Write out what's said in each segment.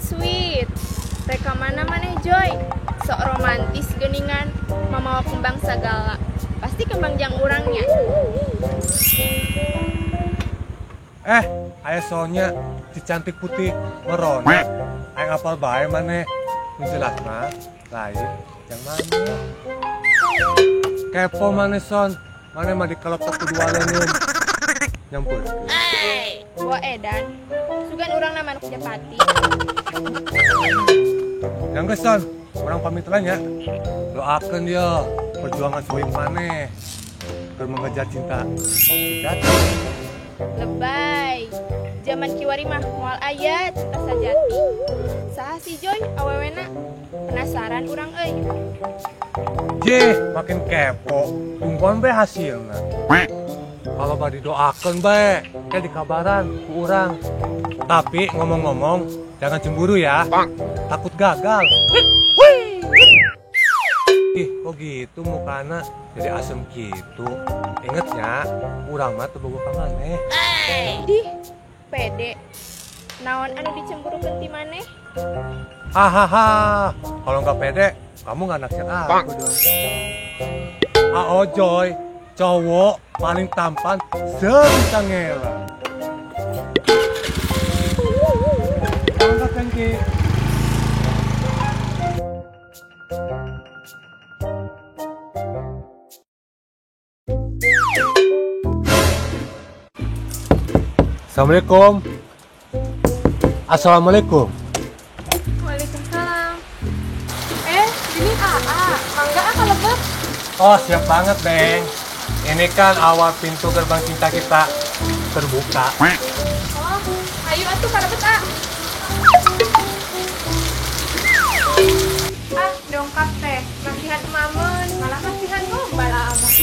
Sweet, reka mana maneh Joy? Sok romantis geningan, mamawa kembang sagala. Pasti kembang jang urangnya. Aya soalnya si cantik putih merona. Aya apal bae maneh. Nu jelas mah lain yang mana? Kepo maneh son. Maneh mah dikelepek kedua leungeun. Nyampur. Wah edan, sugan urang nama anu Japati. Yang keson, orang pamit lah ya. Doakan dia perjuangan suing maneh keur mengejar cinta. Lebay, zaman kiwari mah moal aya cinta sajati. Saha si Joy awewena? Penasaran urang euy. Makin kepo. Tungguan be hasilna. Kalau badi doakan bae, kayak dikabaran ku urang. Tapi ngomong-ngomong, jangan cemburu ya. Takut gagal. Ih, kok gitu mukana jadi asem gitu. Ingetnya, urang mah teu boga ka maneh. Dih, pede. Naon anu dicemburukeun ti maneh? Hahaha. Kalau nggak pede, kamu nggak naksir aku dong. Joy, cowok paling tampan sebisa ngela. Angkat kaki. Assalamualaikum. Assalamualaikum. Waalaikumsalam. Ini AA, mangga kalau lebet. Oh, siap banget, Beng. Ini kan awal pintu gerbang cinta kita terbuka. Oh, ayo atuh karebet A. Dongkap teh, masihan mamen, malah masihan gombal mah.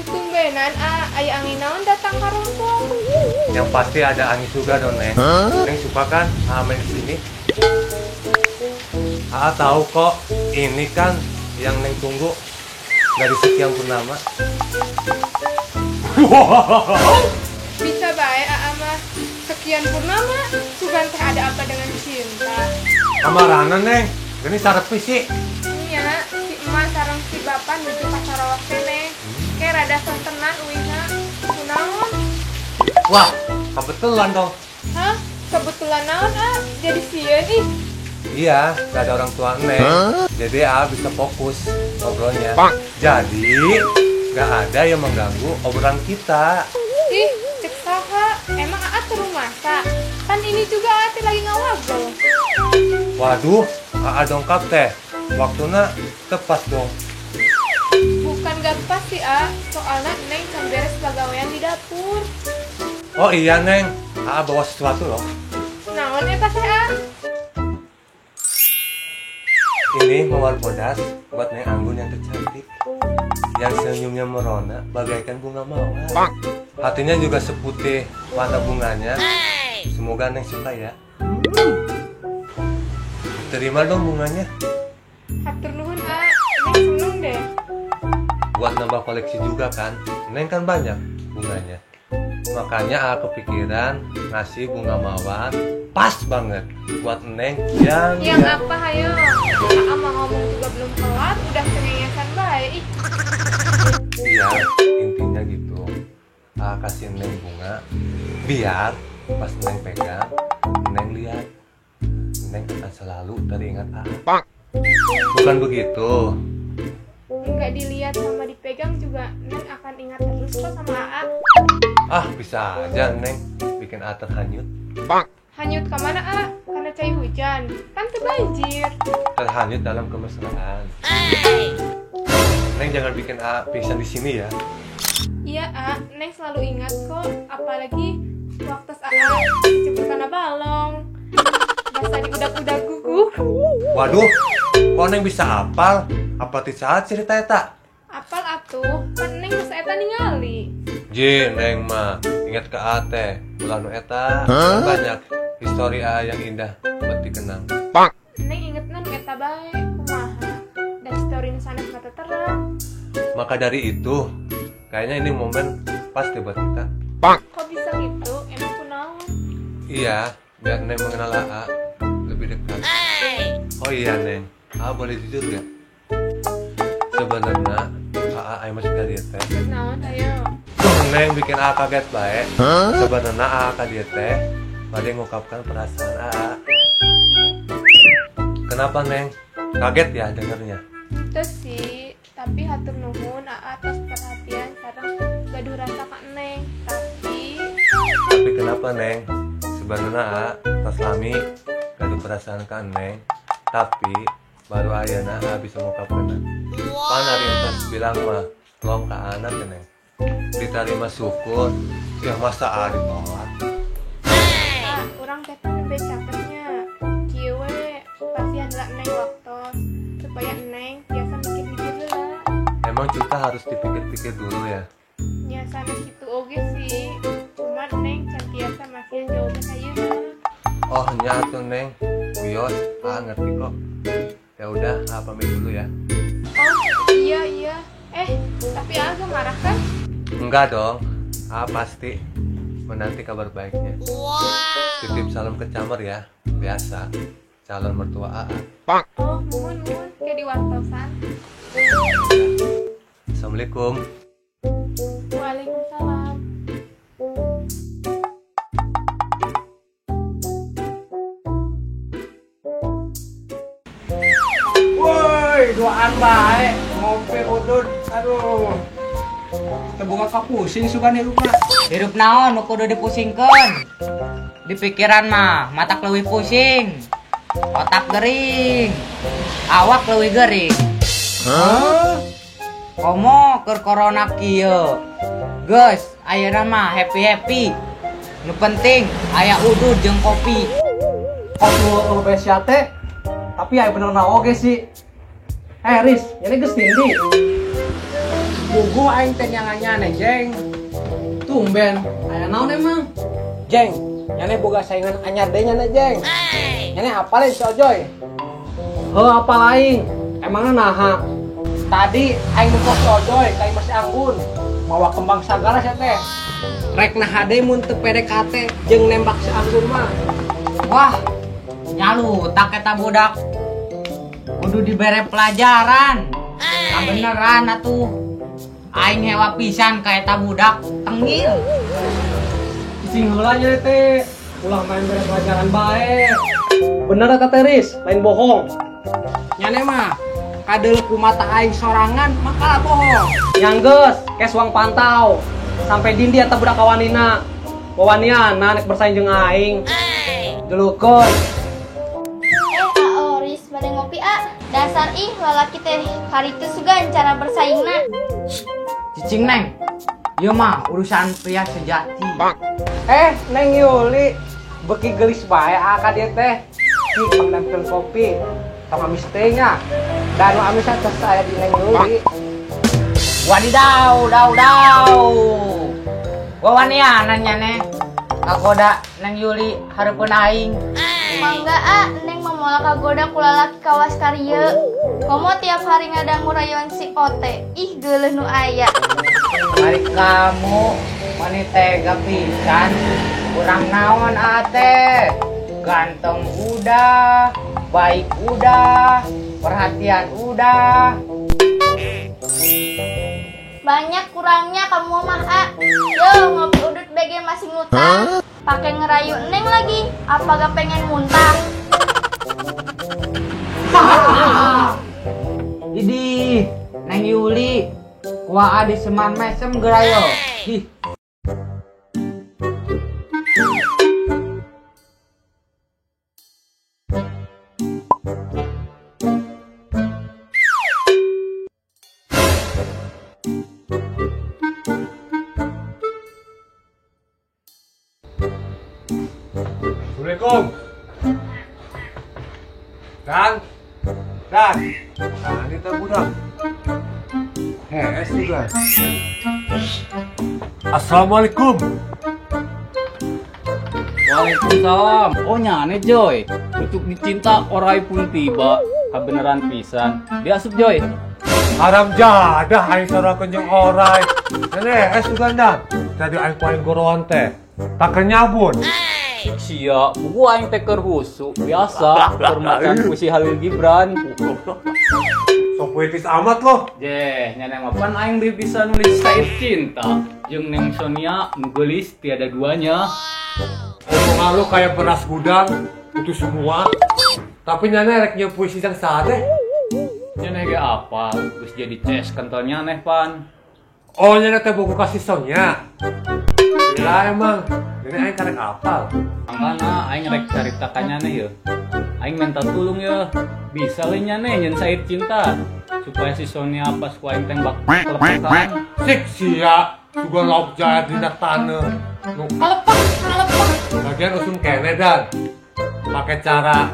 Tumbenan aya angin naon datang ka rompong. Yang pasti ada angin juga dong, Neng. Neng suka kan main di sini? Tahu kok, ini kan yang Neng tunggu dari sekian purnama. Bisa baik mah sekian purnama, sugan teh ada apa dengan cinta? Kamarana, Neng. Ini sarepi sih. Iya, si emak sareng si bapak nuju ka Sarawak teh. Kayak rada sontenan uihna. Kunaon? Wah, kebetulan dong. Hah? Kebetulan naon jadi sieun ih. Iya, gak ada orang tua Neng. Jadi bisa fokus ngobrolnya. Jadi, gak ada yang mengganggu obrolan kita. Ih, cek saha? Emang teu rumasa? Kan ini juga Ati lagi ngawabrol. Waduh, dongkap teh. Waktunya tepat dong. Bukan gak pas sih, soalnya Neng kan beres pegawaian di dapur. Oh iya, Neng. Bawa sesuatu loh. Naon eta teh, Ini mawar bodas buat Neng Anggun yang tercantik. Yang senyumnya merona bagaikan bunga mawar. Hatinya juga seputih warna bunganya. Semoga Neng suka ya. Terima dong bunganya. Hatur nuhun, Neng seneng deh. Buat nambah koleksi juga kan. Neng kan banyak bunganya. Makanya aku kepikiran ngasih bunga mawar pas banget buat Neng yang apa hayo? Aa mah ngomong juga belum kelar, udah cengengesan baik. Iya, intinya gitu. Kasih Neng bunga biar pas Neng pegang, Neng lihat, Neng akan selalu teringat Bukan begitu. Enggak dilihat sama dipegang juga Neng akan ingat terus kok sama Aa. Bisa aja Neng bikin terhanyut. Hanyut kemana Karena cai hujan, kan kebanjir. Terhanyut dalam kemesraan. Neng jangan bikin pingsan di sini ya. Iya Neng selalu ingat kok. Apalagi waktu jemput karena balong. Basa di udak-udak gugup. Waduh, kok Neng bisa hafal? Apa saat cerita eta? Apal atuh, kan Neng masa eta ningali. Neng mah ingat ke ate. Bulan eta banyak histori yang indah buat dikenang. Neng inget nan eta bae kumaha. Dan story sanes mata terang. Maka dari itu, kayaknya ini momen pas deh buat kita. Kok bisa gitu? Emang kunaon? Iya, biar Neng mengenal lebih dekat. Oh iya Neng, boleh jujur gak? Sebenarnya Aing masih ke dia teh. Naon ayo. Neng bikin kaget baik. Sebenarnya ka dia teh pada ngungkapkan perasaan Kenapa Neng? Kaget ya dengarnya? Itu sih, tapi hatur nuhun atas perhatian sareng gaduh rasa ka Neng. Tapi kenapa Neng? Sebenarnya tas lami gaduh perasaan ka Neng. Tapi baru ayeuna bisa ngungkapkeun. Pan hari entos bilang mah long ka anak ya Neng. Diterima syukur, ya masa ditolak. Urang teh nembe caketnya. Kieu we pasihan lah Neng waktos supaya Neng biasa mikir-mikir heula. Emang kita harus dipikir-pikir dulu ya. Nya sanes kitu oge sih. Cuman Neng can tiasa masih jauh teh ayeuna. Oh nya atuh Neng, bios, ngerti kok. Ya udah, pamit dulu ya. Oh iya. Tapi agak marah kan? Enggak dong, pasti menanti kabar baiknya. Titip salam ke Camar ya, biasa calon mertua Oh mohon kayak di wartosan. Assalamualaikum. Waalaikumsalam. Woi, doaan baik, ngopi udud, aduh. Terbuka kapusing sugan hirup mah. Hirup naon nu kudu dipusingkeun. Di pikiran mah matak leuwih pusing. Otak gering. Awak leuwih gering. Komo keur corona kieu. Geus, ayeuna mah happy. Nu penting aya udud jeung kopi. Kos lu besia teh. Tapi aya bener na oge sih. Riz, ini geus tindi. Bugu aing teh nyangan-nyane, Jeng. Tumben, aya naon emang? Jeng, nyane boga saingan anyar deui nyane, Jeng. Nyane apal si Ojoy? Heuh, apal aing. Emangna naha? Tadi aing numpuk si Ojoy ka Mas Anggun. Mawa kembang sagara sia teh. Rek naha deui mun teu PDKT jeung nembak si Anggun mah. Wah, nyalu tak eta budak. Kudu dibere pelajaran. Beneran atuh. Aing hewa pisan ka eta budak tenggil. Cicing heula nya teh. Ulah main bere pelajaran bae. Bener kata Riz, lain bohong. Nyane mah kadel ku mata aing sorangan maka bohong. Nyanggeus, kes uang pantau. Sampai dindi eta budak kawanina. Wawaniana nek bersaing jeung aing. Deuleukeun. Oris bade ngopi dasar lalaki teh haritu sugan cara bersaingna. Cicing Neng, ieu mah urusan pria sejati. Neng Yuli, beki gelis bae ka dieu teh. Ki pangnempel kopi sama mistenya. Dan nu amisah teh saya di Neng Yuli. Wadidaw, daw. Wawaniana nyane. Kagoda Neng Yuli hareupeun aing. Mangga Neng memola kagoda ku lalaki kawas karya. Komo tiap hari ngadangu rayon si Ote. Ih geuleuh nu aya. Mari kamu Mani tega pisan, kurang naon ate. Ganteng udah, baik udah, perhatian udah. Banyak kurangnya kamu mah A. Yo ngopi udut BG masih ngutang. Pakai ngerayu neng lagi. Apa gak pengen muntah? Idih, Neng Yuli, kuah adi seman mesem gerayo. Ih. Assalamualaikum. Dan, nah ini tuh budak. Es juga. Assalamualaikum. Waalaikumsalam. Oh nyane Joy. Untuk dicinta orai pun tiba. Kebenaran pisan. Diasup Joy. Haram jadah aing sarakeun jeung orai. Nene es juga ndan. Tadi aing paling goroan teh. Tak kenyabun. Sia, buku aing teh keur husu. Biasa permacan puisi Halil Gibran. Sok puitis amat loh. Jeh, nyana mapan aing bisa nulis syair cinta. Jeung Neng Sonia nu geulis tiada duanya. Omong lu kayak beras gudang, itu semua. Tapi nyana rek nyeun puisi yang sadeh. Nyana ge apa? Geus jadi ces kentalnya neh pan. Oh nyana teh buku kasih Sonya. Gila emang. Ini aing karek apal. Angkana aing rek carita ka nyana yeuh. Aing minta tulung ya. Bisa we nyana nyeun syair cinta supaya si Sonia pas ku aing tembak kelepasan. Sik sia, juga lauk jaya dina taneuh. Nu kalepak. Lagian usum kene dan pakai cara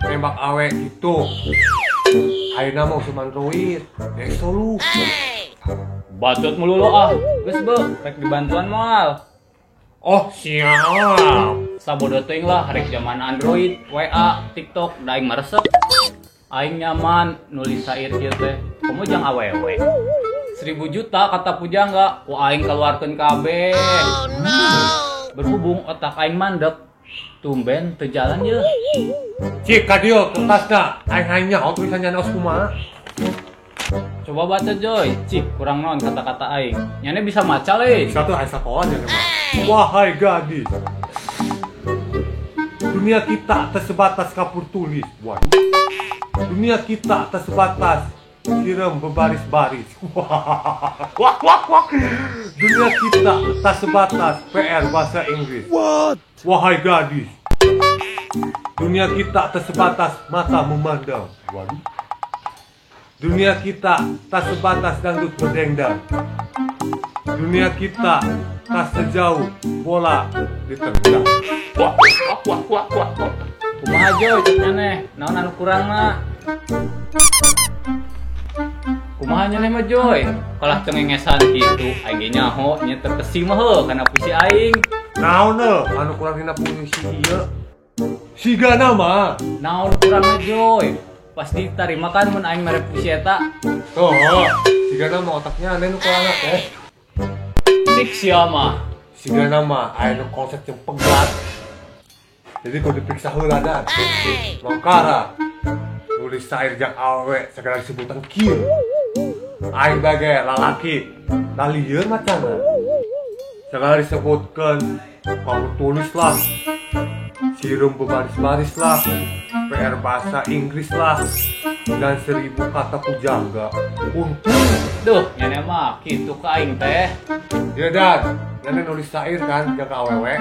nembak awe gitu. Ayeuna mah usum android. Deso lu. Bacot mulu lo ah. Geus be, rek dibantuan moal. Oh siap. Sabodo teuing lah rek zaman Android, WA, TikTok, da aing maresep. Aing nyaman nulis syair ieu teh. Komo jang awewe. 1000 juta kata pujangga, ku aing keluarkeun kabeh. Berhubung otak aing mandek, tumben teu jalan yeuh. Cik ka dieu kertasna, aing hanya tulisannya naos kumaha. Coba baca Joy, cik kurang non kata-kata aing. Nyane bisa maca le. Satu aing sakoan ya mah. Wahai gadis. Dunia kita tersebatas kapur tulis. Waduh. Dunia kita tersebatas siram berbaris-baris. Wah. Dunia kita tak sebatas PR bahasa Inggris. What? Wahai gadis. Dunia kita tak sebatas mata memandang. Waduh. Dunia kita tak sebatas dangdut berdendang. Dunia kita tak sejauh bola ditendang. Wah. Kumaha Joy cek nyane, naon anu kurangna? Kumaha nyane mah Joy? Kalah cengengesan kitu, aing ge nyaho nya terkesi mah heuh kana puisi aing. Naon anu kurang dina puisi ieu? Sigana mah. Naon kurangna Joy? Pas ditarima kan mun aing mere puisi eta. Tuh, sigana mah otaknya anu kurang teh. Sik sia mah. Sigana mah aya nu konsep jeung pegat. Jadi kudu diperiksa heula dan. Mangkara nulis syair jeung awe segala disebutan kieu. Aing bage lalaki, lalieur macana. Segala disebutkeun, kamu tulis lah. Sirum berbaris-baris lah. PR bahasa Inggris lah. Dan 1000 kata pujangga. Untung. Duh, nyane mah kitu ka aing teh. Ya dan, nyane nulis syair kan jaga awewe.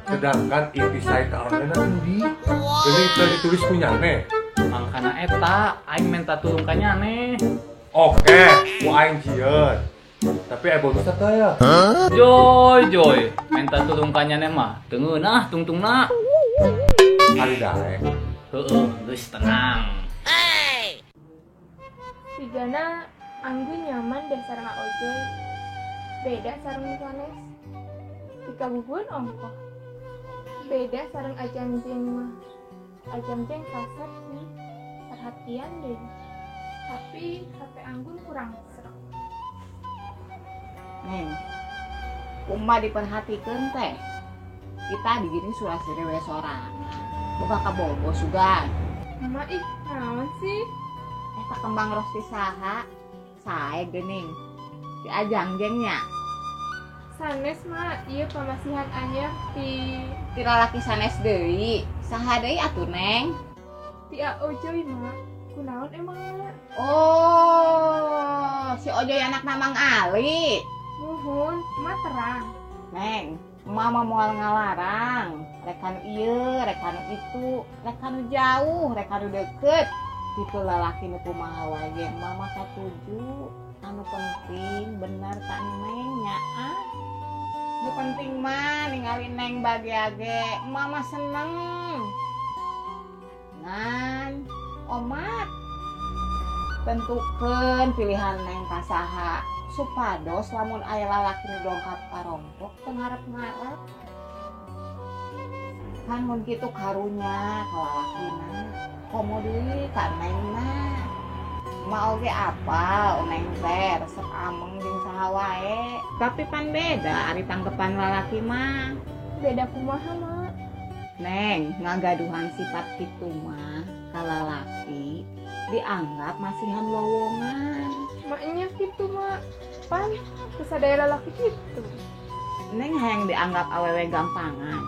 Sedangkan inti syair ka awewe endi? Jadi itu ditulis ku nyane. Mangkana eta aing minta tulung ka nyane. Oke, ku aing jieun. Tapi aya bonusna teh ya. Joy, minta tulung ka nyane mah teu ngeunah tungtungna. Ari daek. Heueuh, geus tenang. Sigana anggun nyaman deh sareng Ojoy. Beda sareng Sanes. Jika bubun ongkoh. Beda sareng Ajam Jeng mah. Ajam Jeng kasar nih. Perhatian deh. Tapi HP anggun kurang serem. Neng, Kumma diperhatikan teh. Kita di gini surah we sorang. Buka kabogo sugan. Emak ih, naon sih? Eta kembang rosti saha? Sae geuning. Di ajang jengnya. Sanes mah, iya pamasihan anyar ti Ti lalaki sanes deui. Saha deui atuh Neng? ti Ojoy mak. Kunaon emang mak? Oh, si Ojoy anak Mamang Ali. Nuhun, emak terang. Neng, mama moal ngalarang. Rek anu ieu, rek anu itu, rek anu jauh, rek anu deket. Itu lalaki nu kumaha wae mama satuju. Anu penting bener kan Neng nya ah. Nu penting mah ningali Neng bage-age, mama seneng. Ngan, omat. Tentukeun pilihan Neng ka saha. Supados lamun aya lalaki nu dongkap karompok teu ngarep-ngarep. Kan mun kitu karunya ka lalakina. Komo deui ka Neng mah. Ma oge apal Neng teh resep ameng jeung saha wae. Tapi pan beda ari tangkepan lalaki mah. Beda kumaha mak? Neng, ngagaduhan sifat kitu mah ka lalaki dianggap masihan lowongan. Maknya gitu mak. Pan, kesadaya laki gitu. Neng hayang dianggap awewe gampangan.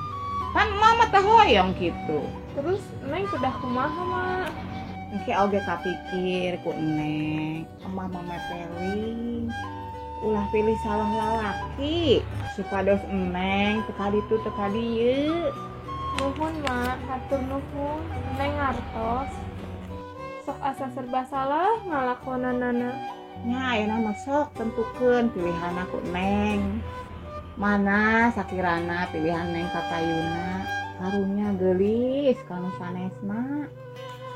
Pan mama teh hoyong kitu. Terus Neng sudah kumaha mak? Engke oge kapikir ku Neng, mama mepeling. Ulah pilih salah lalaki. Supados Neng teka ditu teka dieu. Nuhun mak, hatur nuhun. Neng ngartos. Sok asa serba salah ngalakonanana. Nya ayeuna mah sok tentukeun pilihan aku Neng. Mana sakirana pilihan Neng ka payuna karunya geulis kanu sanesna.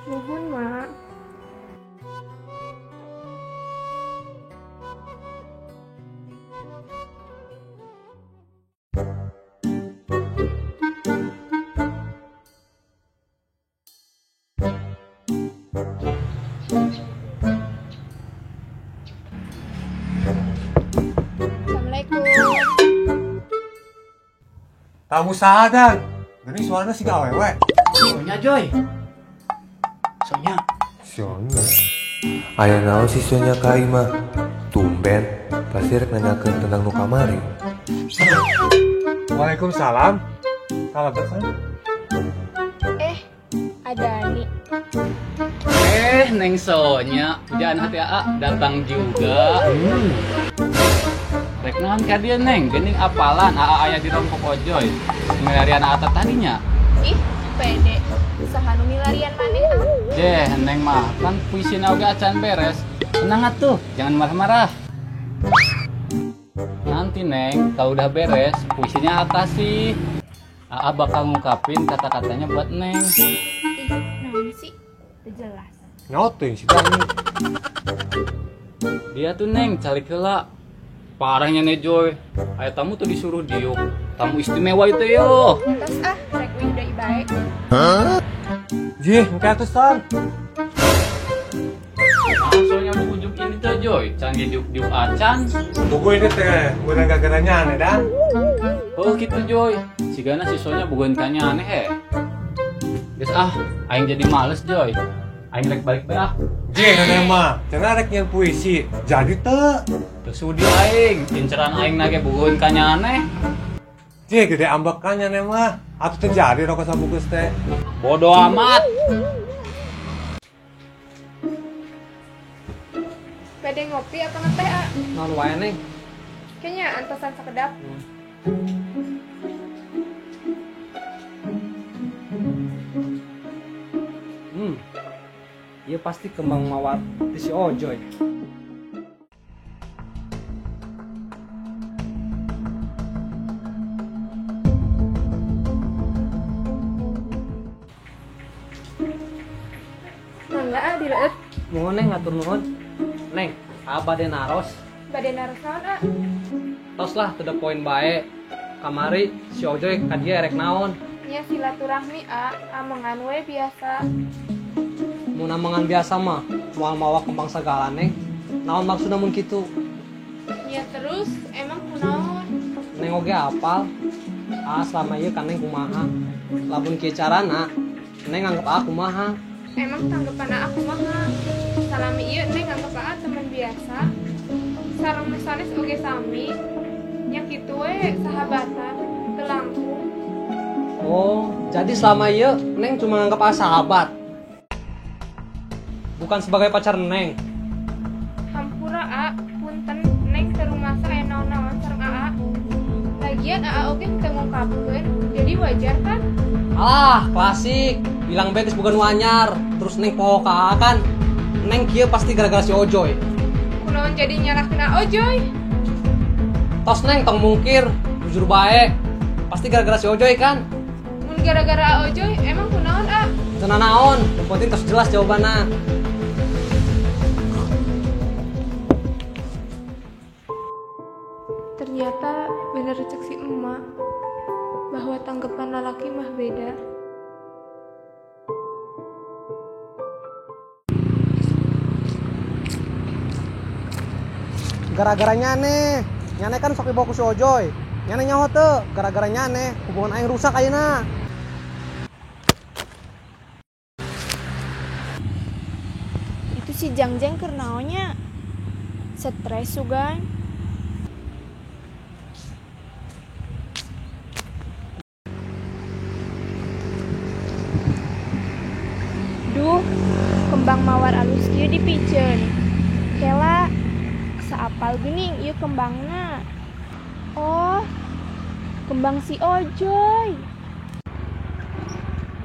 Nuhun mak. Assalamualaikum. Tamu sadar. Gini suaranya sih gak awewe. Sonya Joy. Sonya. Sonya. Aya naon si Sonya ka imah? Tumben, pasti rek nanyakeun tentang nu kamari. Waalaikumsalam. Salam datang. Ada nih. Neng Sonya, pujaan hati AA datang juga. Rek naon ka dieu Neng, geuning apalan AA aya di rompok Ojoy. Milarian AA tadinya. Ih, pede. Usaha nu milarian maneh ah. Deh, Neng mah kan puisi oge acan beres. Tenang atuh, jangan marah-marah. Nanti Neng, kalau udah beres, puisinya atas sih. AA bakal ngungkapin kata-katanya buat Neng. Ih, naon sih? Teu jelas. Nyauteuing si Dani. Dia tuh Neng, calik heula. Parahnya nih Joy. Aya tamu tuh disuruh diuk. Tamu istimewa itu yo. Terus ah, rek we udah ibae. Jih, engke atuh San. Soalnya ujug ini tuh Joy, canggih diuk acan. Buku ini teh, bener gara-gara nyane dan. Oh gitu Joy. Sigana si Sonya bukan tanya aneh he. Guys aing jadi males Joy. Aing rek balik teh ah. Jih, nenek mah, cenah rek nyen puisi. Jadi teu. Terus sudi aing, inceran aing nage bukan tanya aneh. Jih, gede ambekannya nenek mah. Atuh teu jadi rokok sabungkus teh. Bodoh amat. Pede ngopi apa ngeteh ah? Naon wae Neng? Kayaknya antosan sakedap. Iya pasti kembang mawar di si Ojoy. Mangga ah direut. Mohon Neng ngatur nuhun. Neng, abade naros. Bade naros naon ah? Tos lah to the point bae. Kamari si Ojoy ka dia rek naon? Nya silaturahmi ah, amangan we biasa. Mun amangan biasa mah moal mawa kembang sagala Neng. Naon maksudna mun kitu? Ya terus emang kunaon? Neng oge apal. Selama ieu kan neng kumaha. Lamun kieu carana, neng anggap aku kumaha. Emang tanggapan aku mah salami ieu neng anggap teman biasa. Sareng misalnya oge sami. Nya kitu we sahabatan teu langkung. Oh, jadi selama ieu neng cuma anggap sahabat. Bukan sebagai pacar neng. Hampura punten neng teu rumasa aya naon-naon sareng Aa. Lagian Aa oge teu ngungkapkeun, jadi wajar kan? Alah, klasik. Bilang betis bukan wanyar. Terus neng poho ka kan. Neng kieu pasti gara-gara si Ojoy. Kunaon jadi nyalahkeun Aa Ojoy? Tos neng tong mungkir, jujur bae. Pasti gara-gara si Ojoy kan? Mun gara-gara Aa Ojoy, emang kunaon A? Cenah naon, yang penting tos jelas jawabanna. Ternyata bener cek si emak bahwa tanggapan lalaki mah beda. Gara-gara nyane kan sok dibawa ku si Ojoy. Nyane nyaho teu, gara-gara nyane hubungan aing rusak ayeuna. Itu si Jangjang keur naonnya? Stres sugan. Duh, kembang mawar alus ieu dipiceun. Kela saapal geuning ieu kembangna. Oh, kembang si Ojoy.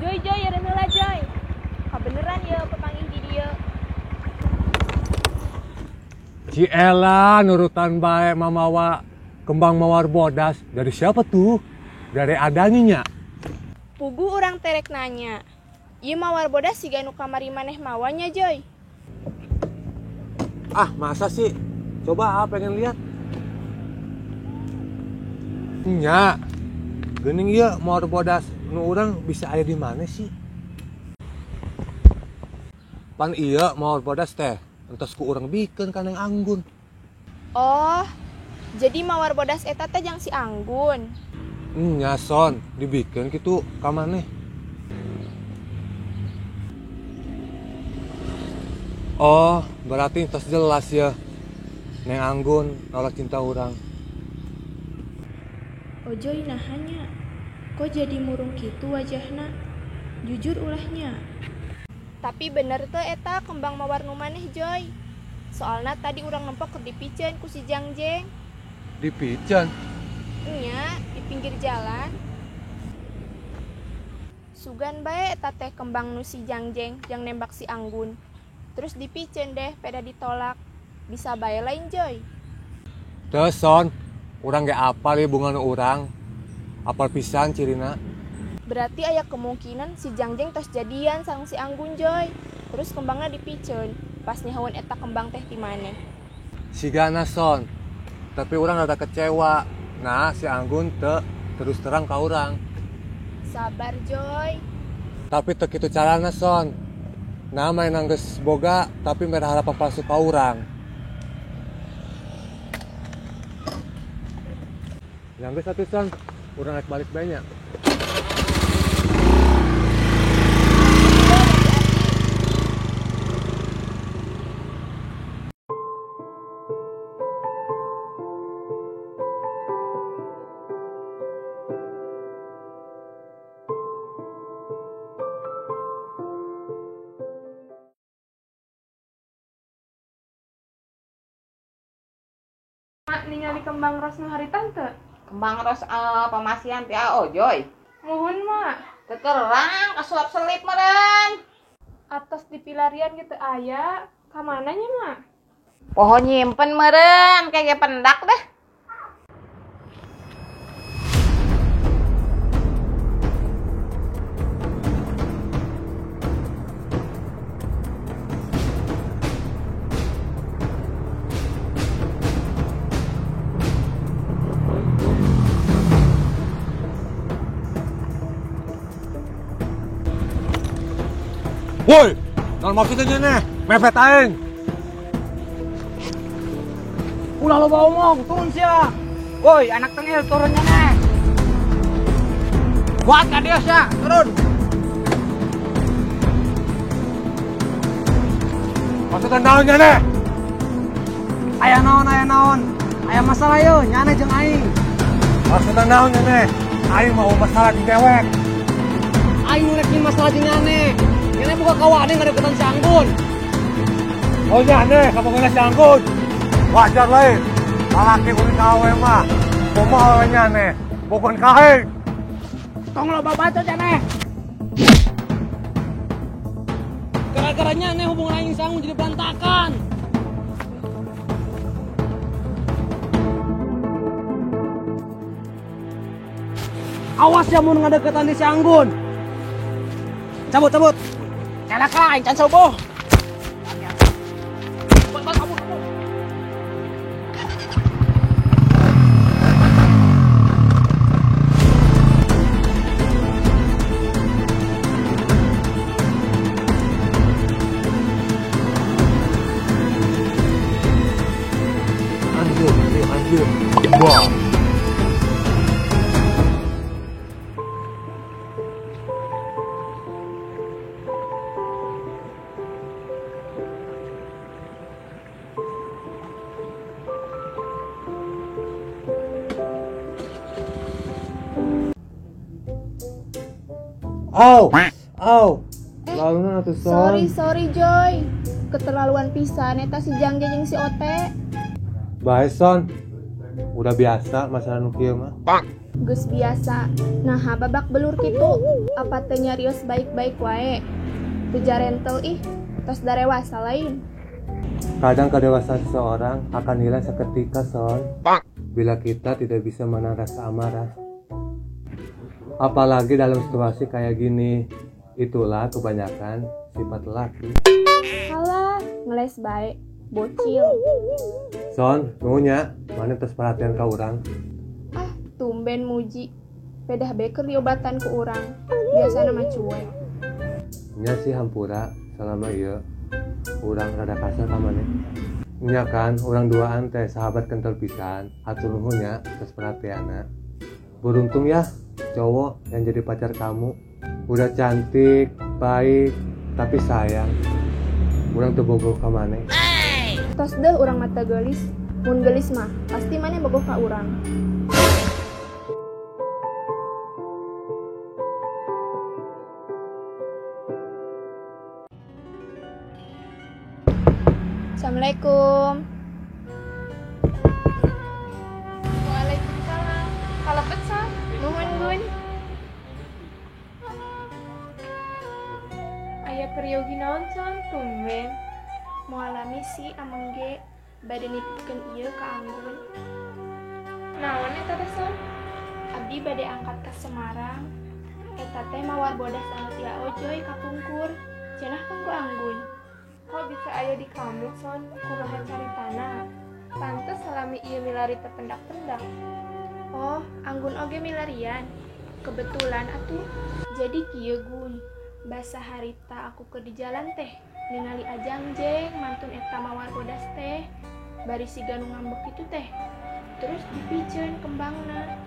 Joy, ada heula Joy. Kabeneran ya pepanggih di dieu. Si Ella nurutan bae mamawa kembang mawar bodas. Dari siapa tuh? Dari adaninya. Pugu orang terek nanya. Ieu mawar bodas siga nu kamari maneh mawanya Joy. Ah, masa sih? Coba pengen lihat. Nya, geuning ieu mawar bodas nu urang bisa aya di mana sih? Pan ieu mawar bodas teh entos ku urang bikeun ka Neng Anggun. Oh, jadi mawar bodas eta teh jang si Anggun. Nya son, dibikeun kitu ka maneh. Oh, berarti entos jelas ya. Neng Anggun nolak cinta urang. Ojoy nahanya, kok jadi murung gitu wajahna? Jujur ulahnya. Tapi bener teh eta kembang mawar nu maneh Joy. Soalna tadi urang nempok keur dipiceun ku si Jangjeng. Dipiceun? Nya, di pinggir jalan. Sugan bae eta teh kembang nu si Jangjeng yang nembak si Anggun. Terus dipiceun deh, peda ditolak. Bisa bae lain Joy. Teu son, urang ge apal ya bunga nu urang. Apal pisan cirina. Berarti aya kemungkinan si Jangjeng tos jadian sareng si Anggun Joy. Terus kembangnya dipiceun. Pas nyahoeun eta kembang teh di maneh. Sigana son. Tapi urang rada kecewa. Nah, si Anggun teu terus terang ka urang. Sabar Joy. Tapi teu kitu carana son. Nah, main geus boga tapi mere harapan palsu ka urang. Yang geus atuh son, urang rek balik bae nya. Mak ningali kembang ros nu hari tante. Kembang ros pemasian ti Ojoy. Muhun mak. Teu kerang kasuap selip meureun. Atas di pilarian gitu aya. Ka mananya mak? Pohon nyimpen meureun kayak pendak dah. Woi, naon maksudnya nih? Mepet aing. Ulah lo ngomong, turun sia. Woi, anak tengil turunnya nih. Buat Kadios ya, turun. Maksudnya naonnya nih? Aya naon. Aya masalah yeuh, nyana jeung aing. Maksudnya naonnya nih? Aing mau masalah di dewek. Aing nu rek masalah jeung nyane. Nyane buka kawane ngadeukeutan si Anggun. Oh nyane, kamu kena si Anggun. Wajar lain. Lalaki kulit kawe mah. Kumaha nyane, bukan kaheng. Tong loba bacot nyane. Gara-gara nyane hubungan aing si Anggun jadi berantakan. Awas ya mun ngadeukeutan di si Anggun. Cabut. Elak lah, aing can soboh. Anjir. Wah. Au. Lalunan atuh son. Sorry Joy. Keterlaluan pisan eta si Jang jeung si Ote. Bae son. Udah biasa masalah nu kieu mah. Geus biasa. Nah, babak belur kitu. Apa teh nyarios baik-baik wae. Teu jarentel ih. Tos darewasa lain. Kadang kedewasaan seseorang akan hilang seketika son. Bila kita tidak bisa menahan rasa amarah. Apalagi dalam situasi kayak gini. Itulah kebanyakan sifat lelaki. Halah, ngeles bae. Bocil. Son, nuhunya, mana tes perhatian ka urang? Ah, tumben muji. Pedah beker diobatan ku urang. Biasana mah cuek. Nya sih hampura selama ieu urang rada kasar ka maneh. Nya kan urang duaan teh sahabat kental pisan, atur nuhunnya tes perhatianna. Beruntung ya cowok yang jadi pacar kamu. Udah cantik, baik, tapi sayang. Urang teu bogoh ka maneh. Tos deh urang mata gelis. Mun gelis mah pasti maneh bogoh ka urang. Assalamualaikum. Waalaikumsalam. Kalau pesan, nuhun Gun. Aya periogi naon son tumben. Moal misi ameng ge bade nitipkeun ieu ka Anggun. Naon eta teh son? Abdi bade angkat ka Semarang. Eta teh mawar bodas anu tia Ojoy kapungkur. Cenah kan ku Anggun. Kok bisa aya di kamu son? Kumaha caritana? Pantes salami ieu milari terpendak-pendak. Oh, Anggun oge milarian. Kebetulan atuh. Jadi kieu Gun. Basa harita aku ke di jalan teh. Ningali Ajang Jeng mantun eta mawar bodas teh. Bari siga nu ngambek itu teh. Terus dipiceun kembangna.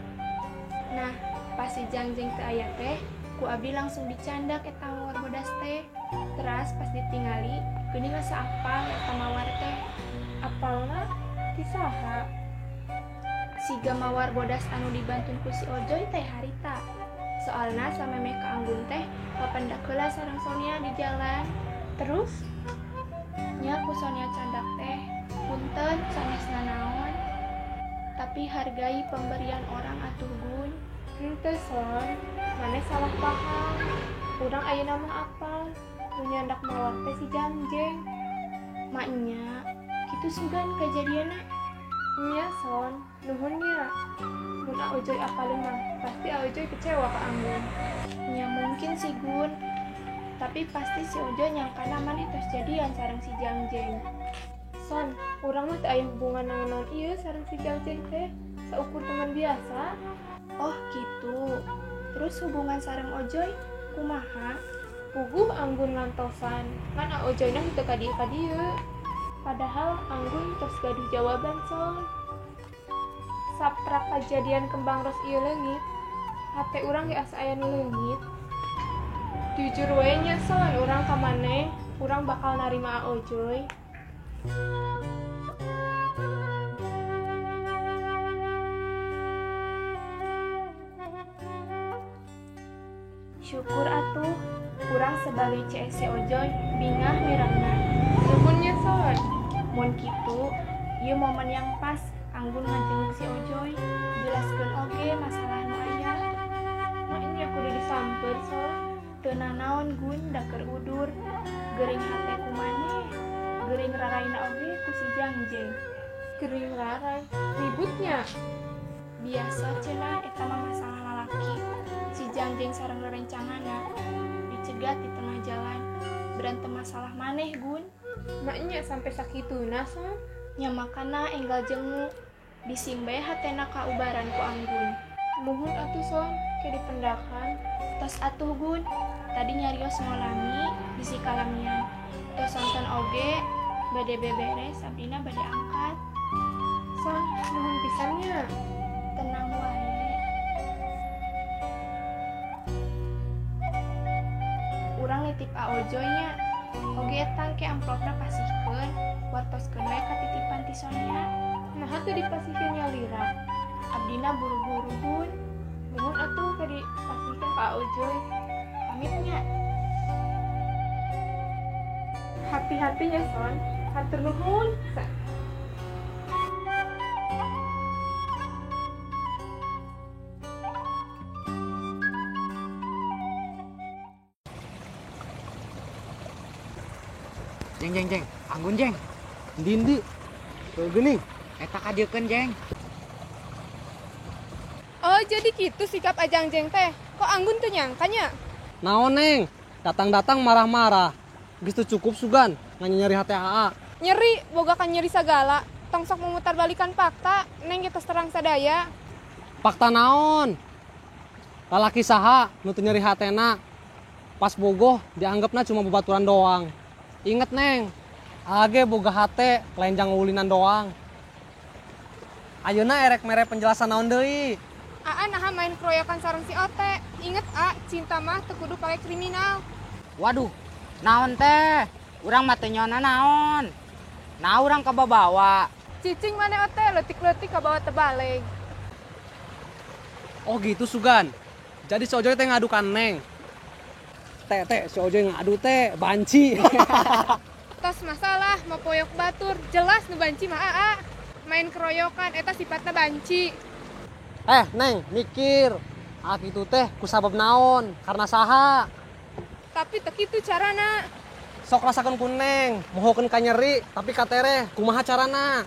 Nah, pas si Jang Jeng teh aya teh, ku abdi langsung dicandak eta mawar bodas teh. Teras pas ditingali, geuning asa apal eta mawar teh. Apalna kisaha? Siga mawar bodas anu dibantun ku si Ojoy teh harita. Soalna samemeh ka Anggun teh papendak heula sareng Sonia di jalan. Terus? Nya ku Sonia candak teh, punten sanesna naon. Tapi hargai pemberian orang atuh Gun. Henteu son, maneh salah paham. Urang ayeuna mah apal. Nu nyandak mawar teh si Jangjeng. Maknya, kitu sugan kejadianna. Nya son, nuhunnya. Mun Aojoy apalin mah, pasti Aojoy kecewa ka Anggun. Nya mungkin si Gun. Tapi pasti si Ojo nyangkana maneh tos jadian sareng si Jangjeng. Son, urang mah teu aya hubungan naon ieu sareng si Jangjeng teh. Saukur teman biasa. Oh gitu. Terus hubungan sareng Ojoy kumaha? Puguh Anggun ngantosan. Kan Aojoy nang teu ka dieu ka dieu. Padahal Anggun tos gaduh jawaban son. saprak kejadian kembang ros ieu leungit, hate urang ge asa aya nu leungit. Jujur we nya son urang ka maneh, urang bakal narima Aojoy. Syukur atuh, urang sebagai CSC Ojoy bingah mirangna. Nuhunnya son, mun kitu, ieu momen yang pas anggun ngajenguk si Ojoy, jelaskeun oge masalah nu aya. Nya kudu disampeun son, teu nanaon gun da keur udur, geuring hate ku maneh, geuring raraina oge ku si Jangjeng. Geuring rarai, ributnya. Biasa cenah eta mah masalah lalaki. Si Jangjeng sareng rerencangana dicegat di tengah jalan, berantem masalah maneh gun. Maknya sampai sakituna son. Nya makana enggal jenguk, bising bae hatena kaubaran ku anggun. Nuhun atuh son, ke dipendakan. Tos atuh gun, tadi nyarios ngolami bisi kalamian. Tos sonten oge bade beberes abdina bade angkat. Son, nuhun pisannya. Tenang wae. Urang nitip Aojoy nya. Oge etang ke amplopna pasihkeun, wartoskeun we ka titipan ti Sonya. Nah teu dipasihkeun nya lira. Abdina buru-buru gun. Nuhun atuh ke dipasihkeun ka Aojoy. Pamitnya. Hati-hatinya son. Hatur nuhun. Jeng, anggun jeng. Dindi. Tuh gini. Eta kadeukeun jeng. Oh jadi gitu sikap Ajangjeng teh. Kok anggun tuh nyangkanya? Naon neng? Datang-datang marah-marah. Geus teu cukup sugan nyari hati AA. Nyeri, boga kan nyeri sagala. Tong sok memutar balikan fakta, neng kita terang sadaya. Fakta naon? Lalaki saha nu teu nyeri hatena. Pas bogoh dianggapna cuma babaturan doang. Inget neng, age boga hate lenjang ngulinan doang. Ayeuna erek mere penjelasan naon deui. Aa naha main keroyokan sareng si Ote. Inget cinta mah teu kudu pake kriminal. Waduh, naon teh? Urang mah teu nyona naon. Nah urang kababawa. Cicing mana Ote leutik-leutik ka bawah tebaleg. Oh gitu sugan. Jadi si Ojoy teh ngadukan neng. Teh si Ojoy ngadu teh banci. Tos masalah mau poyok batur, jelas nu banci mah Aa. Main keroyokan eta sifatna banci. Neng, mikir. Kitu teh kusabab naon? Karena saha? Tapi teu kitu carana. Sok rasakeun ku neng, mohokeun ka nyeri, tapi katere kumaha carana?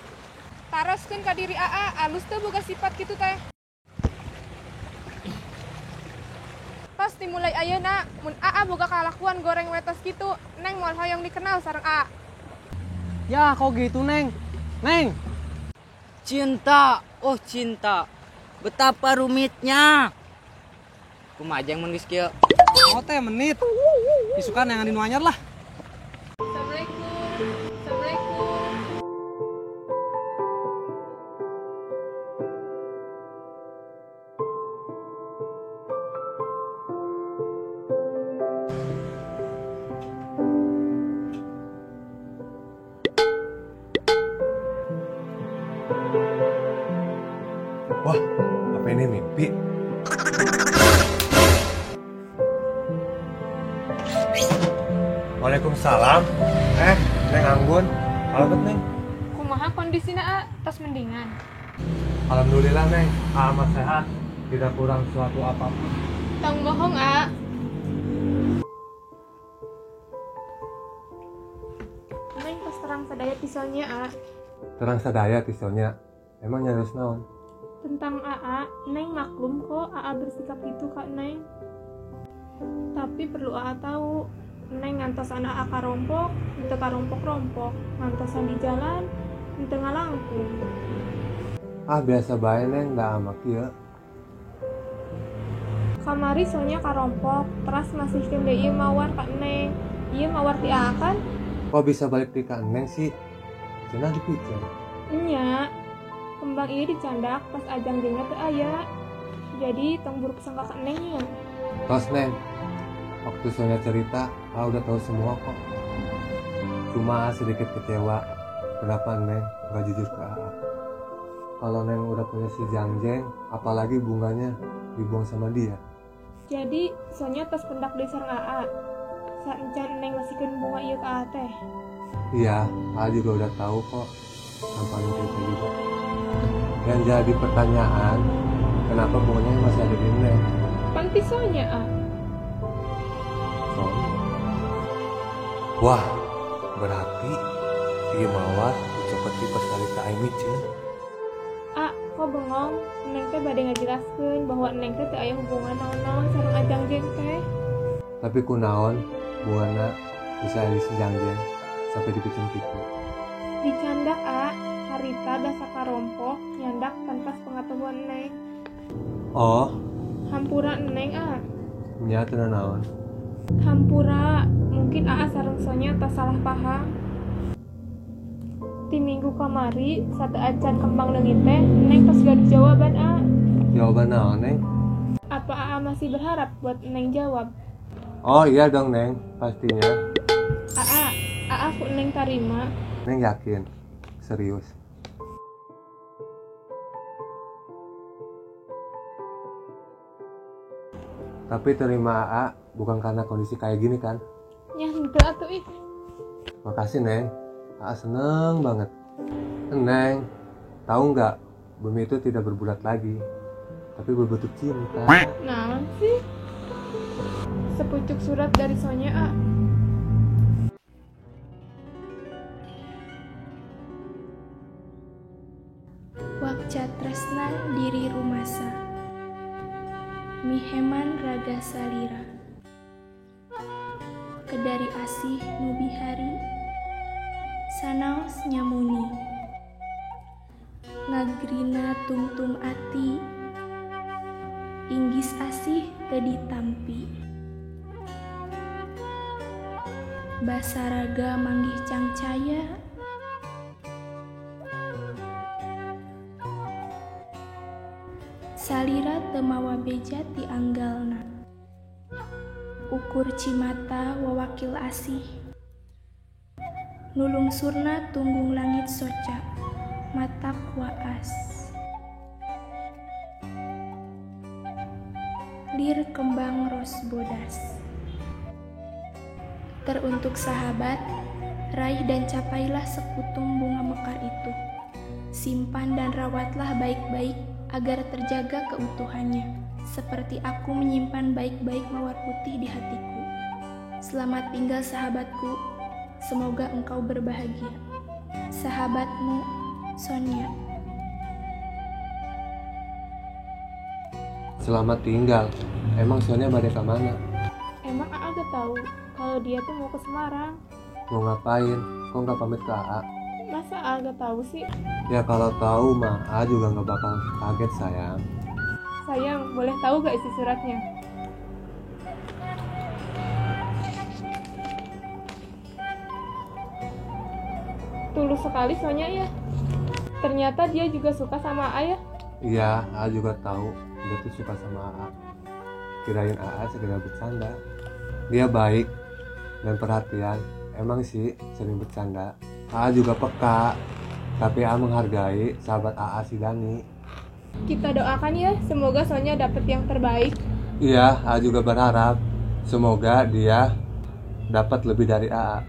Taroskeun ka diri Aa, alus teu boga sifat kitu teh. Tos dimulai ayeuna, mun Aa boga kalakuan goreng wetos kitu, neng moal hoyong dikenal sareng Aa. Ya, kok gitu neng? Neng, Cinta, oh cinta. Betapa rumitnya. Kumaha jeng mun geus kieu? oh teh menit. Isukan yang anu anyar lah. Assalamualaikum. Assalamualaikum. Wah, apa ini mimpi? Waalaikumsalam. Neng Anggun. Alamat Neng. Kumaha kondisina A? Tos mendingan. Alhamdulillah Neng. Amat sehat. Tidak kurang suatu apapun. Tong bohong A. Neng tos terang sadaya pisaunya A. Terang sadaya tisonya. Emang nyarius naon? Tentang AA, Neng maklum kok AA bersikap itu Kak Neng. Tapi perlu AA tahu, Neng ngantosan AA karompok, ente karompok-rompok, ngantosan di jalan, ente ngalangkung. Biasa bae Neng, da amak ieu. Kamari soalnya karompok, teras masih kende ieu mawar Kak Neng. Ieu mawar ti AA kan? Kok bisa balik di Kak Neng sih? Cenah dipikir. Nya, kembang iya dicandak pas ajang jengnya teu aya. Jadi tong buruk sangka ke nengnya. Tos Neng, waktu Sonya cerita, udah tahu semua kok. Cuma sedikit kecewa, kenapa Neng gak jujur ke AA. Kalau Neng udah punya si Jangjeng, apalagi bunganya dibuang sama dia. Jadi soalnya tos pendak di sareng AA. Saat encan neng masihkeun bunga ieu ka AA teh. Iya, AA juga udah tahu kok. Tampanin kita juga. Yang jadi pertanyaan, kenapa bunganya masih ada di Neng? Panti soalnya A. Soalnya. Wah, berarti ieu mawar cokot pas kali ka Aing micin. A, kok bengong? Neng teh bade ngajelaskeun bahwa neng teh teu aya hubungan naon-naon sareng ajang jeng teh. Tapi kunaon bungana bisa ada si Jangjeng sampai dipicen kitu. Dicandak A, harita da sakarompoh nyandak tanpa pengetahuan neng. Oh, Hampura neng A. nya teu naon. Hampura, mungkin AA sareng sonya tas salah paham. Di minggu kamari, satu acan kembang leungit teh, neng pas gaduh jawaban A. Jawaban naon, Neng? Apa AA masih berharap buat neng jawab? Oh iya dong, Neng, pastinya. AA ku neng tarima. Neng yakin, serius. Tapi terima AA bukan karena kondisi kayak gini kan? Nya henteu atuh ih. Makasih Neng, AA seneng banget. Neng, tahu nggak, bumi itu tidak berbulat lagi, tapi berbentuk cinta. Naon sih? Sepucuk surat dari sonya A. Wakca tresna diri rumasa, miheman raga salira, kedari asih nubihari, sanaos nyamuni, ngagrina tumtum ati, inggis asih tedi tampi, basaraga manggih cangcaya, salira temawa beja ti anggalna, ukur cimata wawakil asih, nulung surna tunggung langit soca, matak waas, lir kembang ros bodas. Teruntuk sahabat, raih dan capailah sekutung bunga mekar itu. Simpan dan rawatlah baik-baik agar terjaga keutuhannya, seperti aku menyimpan baik-baik mawar putih di hatiku. Selamat tinggal sahabatku, semoga engkau berbahagia. Sahabatmu, Sonya. Selamat tinggal. Emang Sonya balik ke mana? Emang AA gak tahu kalau dia tuh mau ke Semarang. Mau ngapain? Kok nggak pamit ke AA? Masa AA gak tahu sih? Ya kalau tahu mah AA juga nggak bakal kaget sayang. Sayang, boleh tahu gak isi suratnya? Tulus sekali soalnya ya. Ternyata dia juga suka sama AA ya. Iya, AA juga tahu dia tuh suka sama AA. Kirain AA sekedar bercanda. Dia baik dan perhatian. Emang sih sering bercanda. AA juga peka. Tapi AA menghargai sahabat AA si Dani. Kita doakan ya, semoga Sonya dapet yang terbaik. Iya, AA juga berharap semoga dia dapat lebih dari AA.